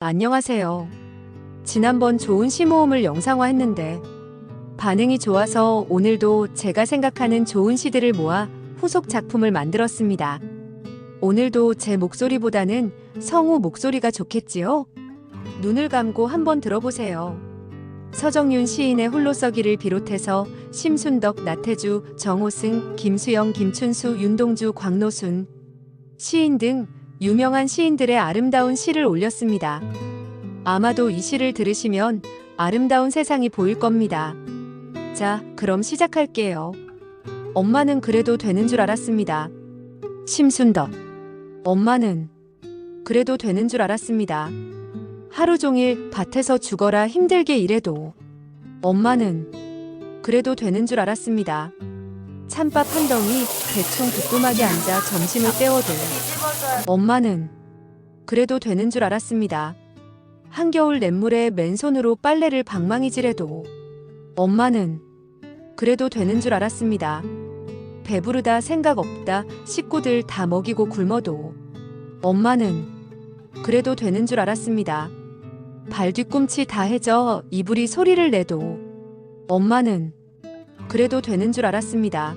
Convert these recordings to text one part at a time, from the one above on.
안녕하세요. 지난번 좋은 시 모음을 영상화했는데 반응이 좋아서 오늘도 제가 생각하는 좋은 시들을 모아 후속 작품을 만들었습니다. 오늘도 제 목소리보다는 성우 목소리가 좋겠지요? 눈을 감고 한번 들어보세요. 서정윤 시인의 홀로서기를 비롯해서 심순덕, 나태주, 정호승, 김수영, 김춘수, 윤동주, 광노순 시인 등 유명한 시인들의 아름다운 시를 올렸습니다. 아마도 이 시를 들으시면 아름다운 세상이 보일 겁니다. 자, 그럼 시작할게요. 엄마는 그래도 되는 줄 알았습니다. 심순덕. 엄마는 그래도 되는 줄 알았습니다. 하루 종일 밭에서 죽어라 힘들게 일해도 엄마는 그래도 되는 줄 알았습니다. 찬밥 한 덩이 대충 부뚜막에 앉아 점심을 때워도 엄마는 그래도 되는 줄 알았습니다. 한겨울 냇물에 맨손으로 빨래를 방망이질해도 엄마는 그래도 되는 줄 알았습니다. 배부르다 생각 없다 식구들 다 먹이고 굶어도 엄마는 그래도 되는 줄 알았습니다. 발 뒤꿈치 다 해져 이불이 소리를 내도 엄마는 그래도 되는 줄 알았습니다.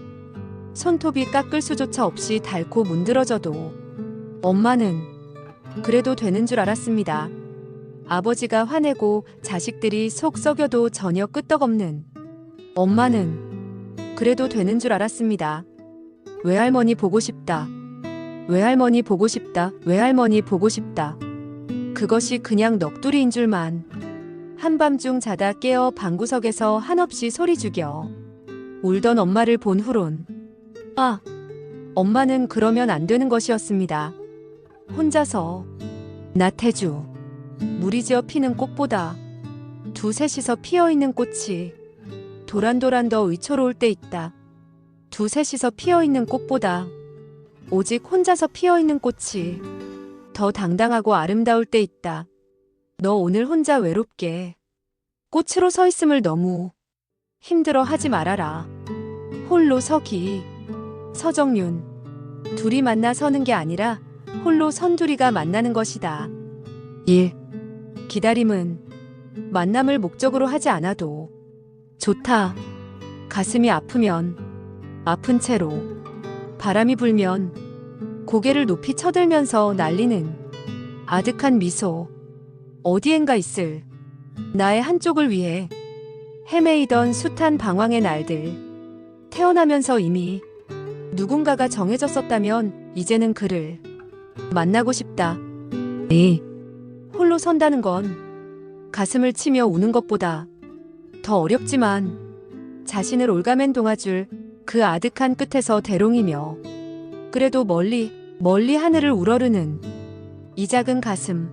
손톱이 깎을 수조차 없이 닳고 문드러져도 엄마는 그래도 되는 줄 알았습니다. 아버지가 화내고 자식들이 속 썩여도 전혀 끄떡없는 엄마는 그래도 되는 줄 알았습니다. 외할머니 보고 싶다. 외할머니 보고 싶다. 외할머니 보고 싶다. 그것이 그냥 넋두리인 줄만. 한밤중 자다 깨어 방구석에서 한없이 소리 죽여 울던 엄마를 본 후론 엄마는 그러면 안 되는 것이었습니다. 혼자서 나태주. 무리지어 피는 꽃보다 두셋이서 피어있는 꽃이 도란도란 더 의초로울 때 있다. 두셋이서 피어있는 꽃보다 오직 혼자서 피어있는 꽃이 더 당당하고 아름다울 때 있다. 너 오늘 혼자 외롭게 꽃으로 서 있음을 너무 힘들어 하지 말아라. 홀로 서기. 서정윤. 둘이 만나 서는 게 아니라 홀로 선둘이가 만나는 것이다. 1. 기다림은 만남을 목적으로 하지 않아도 좋다. 가슴이 아프면 아픈 채로 바람이 불면 고개를 높이 쳐들면서 날리는 아득한 미소. 어디엔가 있을 나의 한쪽을 위해 헤매이던 숱한 방황의 날들. 태어나면서 이미 누군가가 정해졌었다면 이제는 그를 만나고 싶다. 홀로 선다는 건 가슴을 치며 우는 것보다 더 어렵지만 자신을 올가맨 동아줄 그 아득한 끝에서 대롱이며 그래도 멀리 하늘을 우러르는 이 작은 가슴.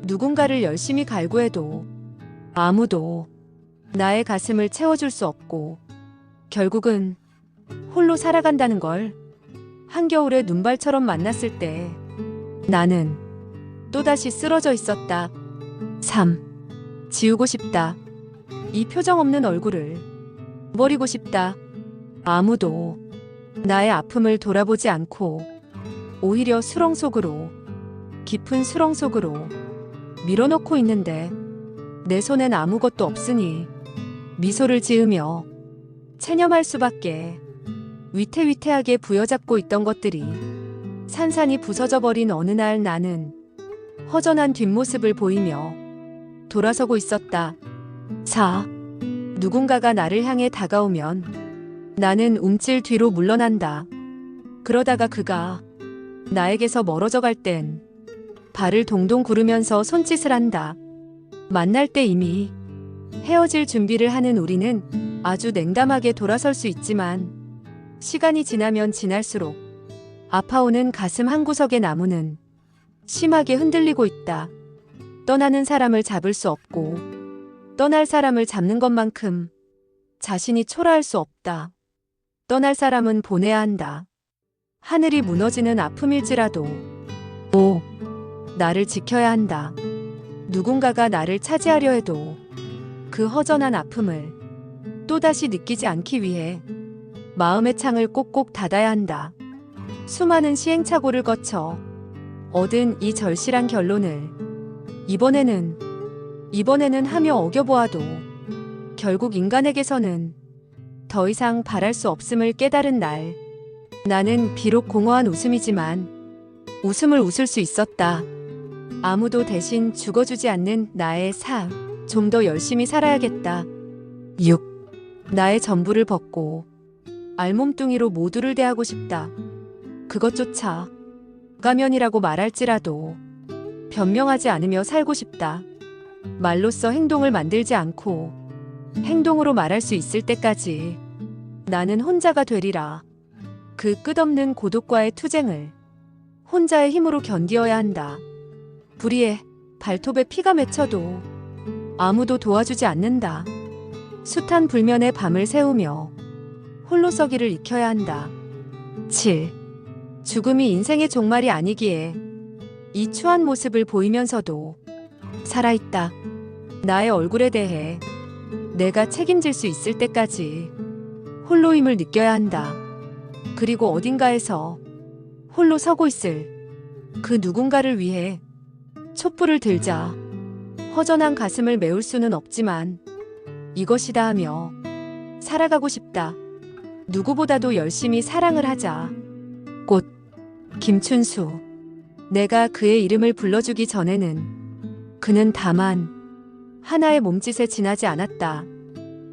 누군가를 열심히 갈구해도 아무도 나의 가슴을 채워줄 수 없고 결국은 홀로 살아간다는 걸. 한겨울에 눈발처럼 만났을 때 나는 또다시 쓰러져 있었다. 3. 지우고 싶다. 이 표정 없는 얼굴을 버리고 싶다. 아무도 나의 아픔을 돌아보지 않고 오히려 수렁 속으로, 깊은 수렁 속으로 밀어넣고 있는데 내 손엔 아무것도 없으니 미소를 지으며 체념할 수밖에. 위태위태하게 부여잡고 있던 것들이 산산이 부서져 버린 어느 날 나는 허전한 뒷모습을 보이며 돌아서고 있었다. 4. 누군가가 나를 향해 다가오면 나는 움찔 뒤로 물러난다. 그러다가 그가 나에게서 멀어져 갈 땐 발을 동동 구르면서 손짓을 한다. 만날 때 이미 헤어질 준비를 하는 우리는 아주 냉담하게 돌아설 수 있지만 시간이 지나면 지날수록 아파오는 가슴 한구석의 나무는 심하게 흔들리고 있다. 떠나는 사람을 잡을 수 없고 떠날 사람을 잡는 것만큼 자신이 초라할 수 없다. 떠날 사람은 보내야 한다. 하늘이 무너지는 아픔일지라도 나를 지켜야 한다. 누군가가 나를 차지하려 해도 그 허전한 아픔을 또다시 느끼지 않기 위해 마음의 창을 꼭꼭 닫아야 한다. 수많은 시행착오를 거쳐 얻은 이 절실한 결론을 이번에는 하며 어겨보아도 결국 인간에게서는 더 이상 바랄 수 없음을 깨달은 날, 나는 비록 공허한 웃음이지만 웃음을 웃을 수 있었다. 아무도 대신 죽어주지 않는 나의 삶, 좀 더 열심히 살아야겠다. 6. 나의 전부를 벗고 알몸뚱이로 모두를 대하고 싶다. 그것조차 가면이라고 말할지라도 변명하지 않으며 살고 싶다. 말로써 행동을 만들지 않고 행동으로 말할 수 있을 때까지 나는 혼자가 되리라. 그 끝없는 고독과의 투쟁을 혼자의 힘으로 견디어야 한다. 불의에 발톱에 피가 맺혀도 아무도 도와주지 않는다. 숱한 불면에 밤을 새우며 홀로 서기를 익혀야 한다. 7. 죽음이 인생의 종말이 아니기에 이 추한 모습을 보이면서도 살아있다. 나의 얼굴에 대해 내가 책임질 수 있을 때까지 홀로임을 느껴야 한다. 그리고 어딘가에서 홀로 서고 있을 그 누군가를 위해 촛불을 들자. 허전한 가슴을 메울 수는 없지만 이것이다 하며 살아가고 싶다. 누구보다도 열심히 사랑을 하자. 꽃, 김춘수. 내가 그의 이름을 불러주기 전에는 그는 다만 하나의 몸짓에 지나지 않았다.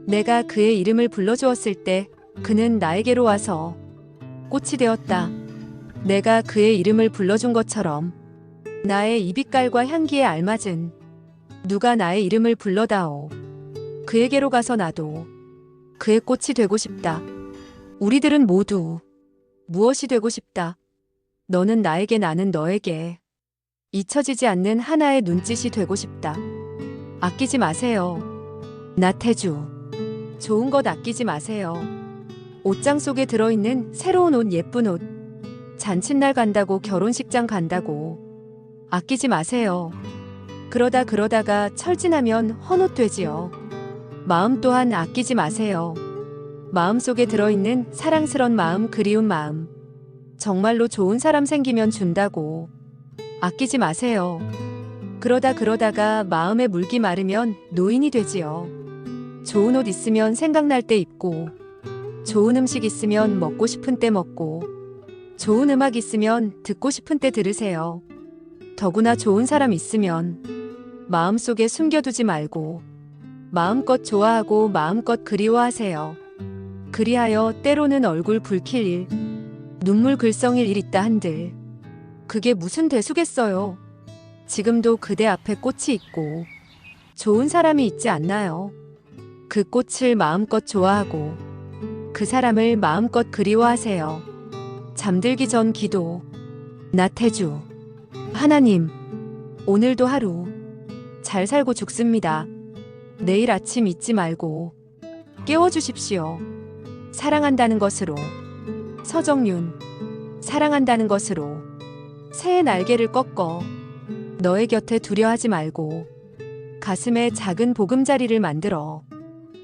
내가 그의 이름을 불러주었을 때 그는 나에게로 와서 꽃이 되었다. 내가 그의 이름을 불러준 것처럼 나의 이빛깔과 향기에 알맞은 누가 나의 이름을 불러다오. 그에게로 가서 나도 그의 꽃이 되고 싶다. 우리들은 모두 무엇이 되고 싶다. 너는 나에게, 나는 너에게 잊혀지지 않는 하나의 눈짓이 되고 싶다. 아끼지 마세요. 나태주. 좋은 것 아끼지 마세요. 옷장 속에 들어있는 새로운 옷, 예쁜 옷. 잔칫날 간다고, 결혼식장 간다고 아끼지 마세요. 그러다가 철진하면 헌옷되지요. 마음 또한 아끼지 마세요. 마음속에 들어있는 사랑스런 마음, 그리운 마음. 정말로 좋은 사람 생기면 준다고 아끼지 마세요. 그러다가 마음에 물기 마르면 노인이 되지요. 좋은 옷 있으면 생각날 때 입고, 좋은 음식 있으면 먹고 싶은 때 먹고, 좋은 음악 있으면 듣고 싶은 때 들으세요. 더구나 좋은 사람 있으면 마음속에 숨겨두지 말고 마음껏 좋아하고 마음껏 그리워하세요. 그리하여 때로는 얼굴 붉힐 일, 눈물 글썽일 일 있다 한들 그게 무슨 대수겠어요. 지금도 그대 앞에 꽃이 있고 좋은 사람이 있지 않나요? 그 꽃을 마음껏 좋아하고 그 사람을 마음껏 그리워하세요. 잠들기 전 기도. 나태주. 하나님, 오늘도 하루 잘 살고 죽습니다. 내일 아침 잊지 말고 깨워주십시오. 사랑한다는 것으로. 서정윤. 사랑한다는 것으로 새의 날개를 꺾어 너의 곁에 두려 하지 말고 가슴에 작은 보금자리를 만들어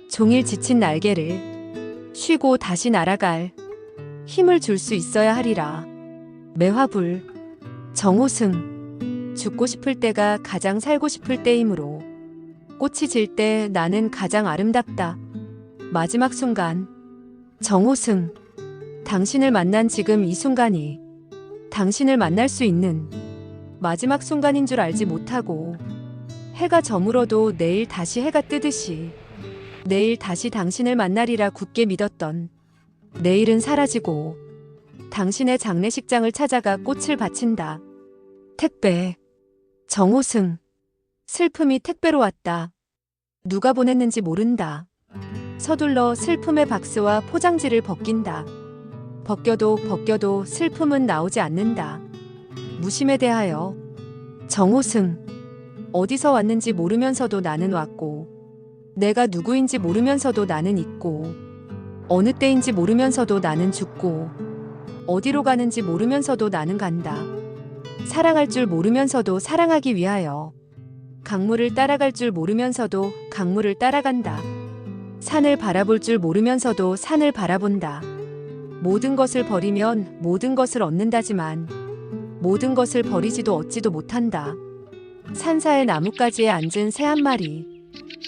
종일 지친 날개를 쉬고 다시 날아갈 힘을 줄 수 있어야 하리라. 매화불. 정호승. 죽고 싶을 때가 가장 살고 싶을 때이므로 꽃이 질 때 나는 가장 아름답다. 마지막 순간. 정호승. 당신을 만난 지금 이 순간이 당신을 만날 수 있는 마지막 순간인 줄 알지 못하고 해가 저물어도 내일 다시 해가 뜨듯이 내일 다시 당신을 만나리라 굳게 믿었던 내일은 사라지고 당신의 장례식장을 찾아가 꽃을 바친다. 택배. 정호승. 슬픔이 택배로 왔다. 누가 보냈는지 모른다. 슬픔의 박스와 포장지를 벗긴다. 벗겨도 슬픔은 나오지 않는다. 무심에 대하여. 정호승. 어디서 왔는지 모르면서도 나는 왔고, 내가 누구인지 모르면서도 나는 있고, 어느 때인지 모르면서도 나는 죽고, 어디로 가는지 모르면서도 나는 간다. 사랑할 줄 모르면서도 사랑하기 위하여, 강물을 따라갈 줄 모르면서도 강물을 따라간다. 산을 바라볼 줄 모르면서도 산을 바라본다. 모든 것을 버리면 모든 것을 얻는다지만 모든 것을 버리지도 얻지도 못한다. 산사의 나뭇가지에 앉은 새 한 마리.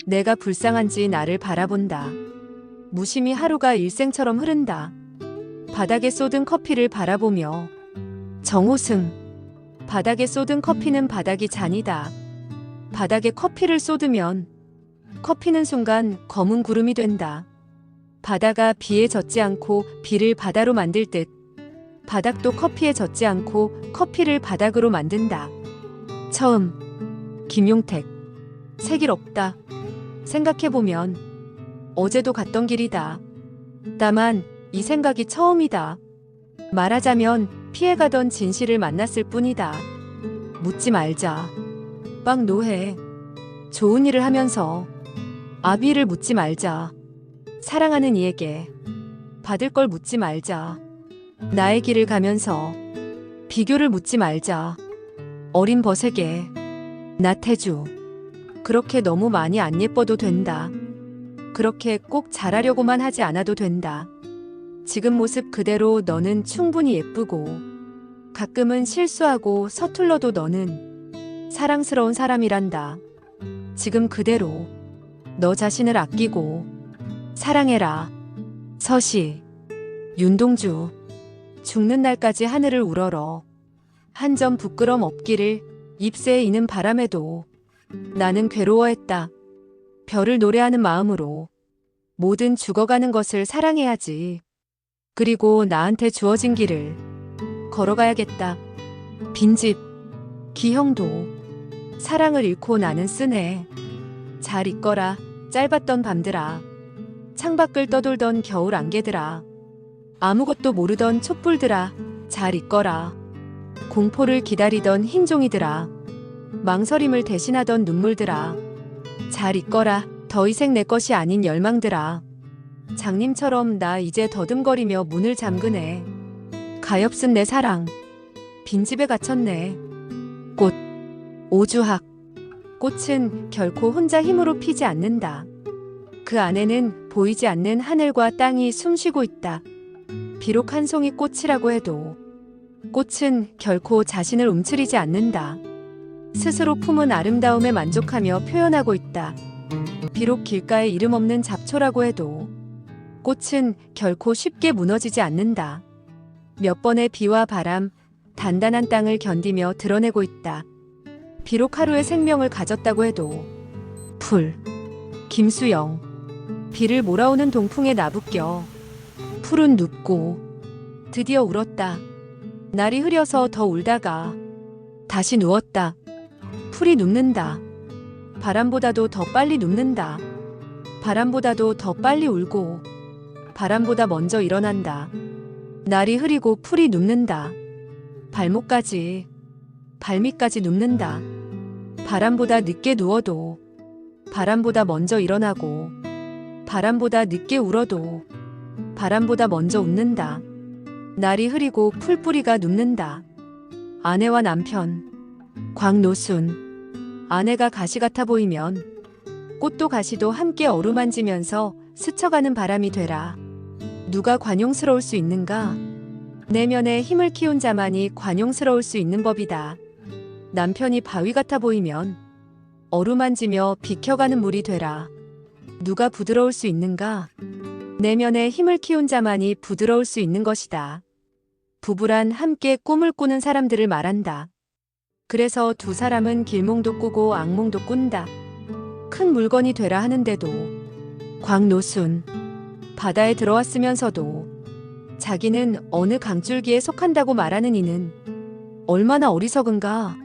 내가 불쌍한지 나를 바라본다. 무심히 하루가 일생처럼 흐른다. 바닥에 쏟은 커피를 바라보며. 정호승. 바닥에 쏟은 커피는 바닥이 잔이다. 바닥에 커피를 쏟으면 커피는 순간 검은 구름이 된다. 바다가 비에 젖지 않고 비를 바다로 만들 듯 바닥도 커피에 젖지 않고 커피를 바닥으로 만든다. 처음. 김용택. 새 길 없다. 생각해보면 어제도 갔던 길이다. 다만 이 생각이 처음이다. 말하자면 피해가던 진실을 만났을 뿐이다. 묻지 말자. 빵 노해. 좋은 일을 하면서 아비를 묻지 말자. 사랑하는 이에게 받을 걸 묻지 말자. 나의 길을 가면서 비교를 묻지 말자. 어린 벗에게 나태주. 그렇게 너무 많이 안 예뻐도 된다. 그렇게 꼭 잘하려고만 하지 않아도 된다. 지금 모습 그대로 너는 충분히 예쁘고 가끔은 실수하고 서툴러도 너는 사랑스러운 사람이란다. 지금 그대로 너 자신을 아끼고 사랑해라. 서시. 윤동주. 죽는 날까지 하늘을 우러러 한 점 부끄럼 없기를 잎새에 이는 바람에도 나는 괴로워했다. 별을 노래하는 마음으로 모든 죽어가는 것을 사랑해야지. 그리고 나한테 주어진 길을 걸어가야겠다. 빈집. 기형도. 사랑을 잃고 나는 쓰네. 잘 있거라. 짧았던 밤들아. 창밖을 떠돌던 겨울 안개들아. 아무것도 모르던 촛불들아. 잘 있거라. 공포를 기다리던 흰종이들아. 망설임을 대신하던 눈물들아. 잘 있거라. 더 이상 내 것이 아닌 열망들아. 장님처럼 나 이제 더듬거리며 문을 잠그네. 가엾은 내 사랑. 빈집에 갇혔네. 꽃. 오주학. 꽃은 결코 혼자 힘으로 피지 않는다. 그 안에는 보이지 않는 하늘과 땅이 숨쉬고 있다. 비록 한 송이 꽃이라고 해도 꽃은 결코 자신을 움츠리지 않는다. 스스로 품은 아름다움에 만족하며 표현하고 있다. 비록 길가에 이름 없는 잡초라고 해도 꽃은 결코 쉽게 무너지지 않는다. 몇 번의 비와 바람, 단단한 땅을 견디며 드러내고 있다. 비록 하루의 생명을 가졌다고 해도 풀. 김수영. 비를 몰아오는 동풍에 나부껴 풀은 눕고 드디어 울었다. 날이 흐려서 더 울다가 다시 누웠다. 풀이 눕는다. 바람보다도 더 빨리 눕는다. 바람보다도 더 빨리 울고 바람보다 먼저 일어난다. 날이 흐리고 풀이 눕는다. 발목까지, 발밑까지 눕는다. 바람보다 늦게 누워도 바람보다 먼저 일어나고 바람보다 늦게 울어도 바람보다 먼저 웃는다. 날이 흐리고 풀뿌리가 눕는다. 아내와 남편. 광노순. 아내가 가시 같아 보이면 꽃도 가시도 함께 어루만지면서 스쳐가는 바람이 되라. 누가 관용스러울 수 있는가? 내면에 힘을 키운 자만이 관용스러울 수 있는 법이다. 남편이 바위 같아 보이면 어루만지며 비켜가는 물이 되라. 누가 부드러울 수 있는가? 내면에 힘을 키운 자만이 부드러울 수 있는 것이다. 부부란 함께 꿈을 꾸는 사람들을 말한다. 그래서 두 사람은 길몽도 꾸고 악몽도 꾼다. 큰 물건이 되라 하는데도 광노순. 바다에 들어왔으면서도 자기는 어느 강줄기에 속한다고 말하는 이는 얼마나 어리석은가.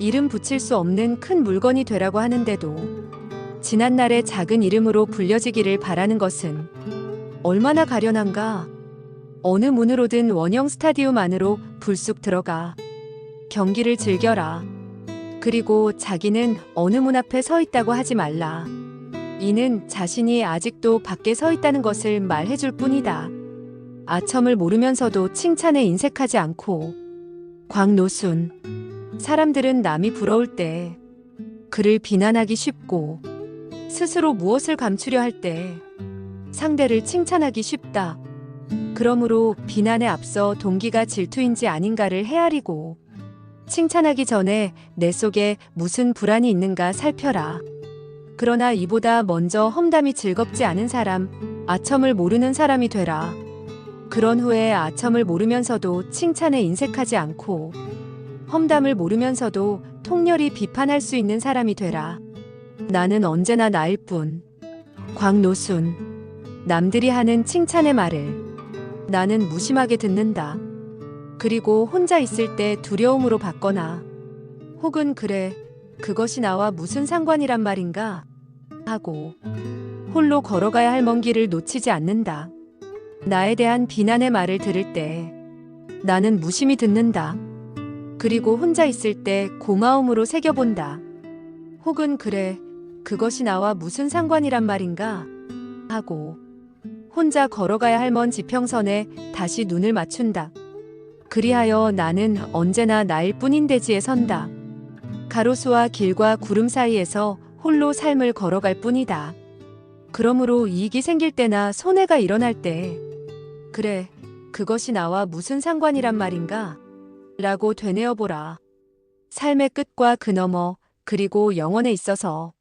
이름 붙일 수 없는 큰 물건이 되라고 하는데도 지난날의 작은 이름으로 불려지기를 바라는 것은 얼마나 가련한가. 어느 문으로든 원형 스타디움 안으로 불쑥 들어가 경기를 즐겨라. 그리고 자기는 어느 문 앞에 서 있다고 하지 말라. 이는 자신이 아직도 밖에 서 있다는 것을 말해줄 뿐이다. 아첨을 모르면서도 칭찬에 인색하지 않고. 광노순. 사람들은 남이 부러울 때 그를 비난하기 쉽고 스스로 무엇을 감추려 할 때 상대를 칭찬하기 쉽다. 그러므로 비난에 앞서 동기가 질투인지 아닌가를 헤아리고 칭찬하기 전에 내 속에 무슨 불안이 있는가 살펴라. 그러나 이보다 먼저 험담이 즐겁지 않은 사람, 아첨을 모르는 사람이 되라. 그런 후에 아첨을 모르면서도 칭찬에 인색하지 않고 험담을 모르면서도 통렬히 비판할 수 있는 사람이 되라. 나는 언제나 나일 뿐. 광노순. 남들이 하는 칭찬의 말을 나는 무심하게 듣는다. 그리고 혼자 있을 때 두려움으로 받거나 혹은 그래, 그것이 나와 무슨 상관이란 말인가 하고 홀로 걸어가야 할 먼 길을 놓치지 않는다. 나에 대한 비난의 말을 들을 때 나는 무심히 듣는다. 그리고 혼자 있을 때 고마움으로 새겨본다. 혹은 그래, 그것이 나와 무슨 상관이란 말인가 하고 혼자 걸어가야 할 먼 지평선에 다시 눈을 맞춘다. 그리하여 나는 언제나 나일 뿐인 대지에 선다. 가로수와 길과 구름 사이에서 홀로 삶을 걸어갈 뿐이다. 그러므로 이익이 생길 때나 손해가 일어날 때 그래, 그것이 나와 무슨 상관이란 말인가 라고 되뇌어보라. 삶의 끝과 그 너머 그리고 영원에 있어서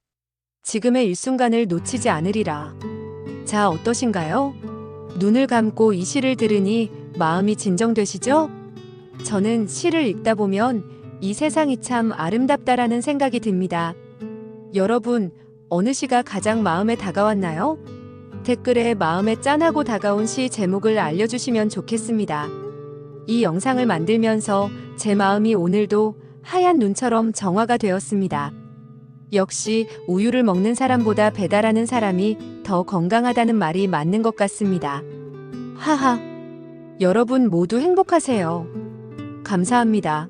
지금의 일순간을 놓치지 않으리라. 자, 어떠신가요? 눈을 감고 이 시를 들으니 마음이 진정되시죠? 저는 시를 읽다 보면 이 세상이 참 아름답다라는 생각이 듭니다. 여러분, 어느 시가 가장 마음에 다가왔나요? 댓글에 마음에 짠하고 다가온 시 제목을 알려주시면 좋겠습니다. 이 영상을 만들면서 제 마음이 오늘도 하얀 눈처럼 정화가 되었습니다. 역시 우유를 먹는 사람보다 배달하는 사람이 더 건강하다는 말이 맞는 것 같습니다. 하하. 여러분 모두 행복하세요. 감사합니다.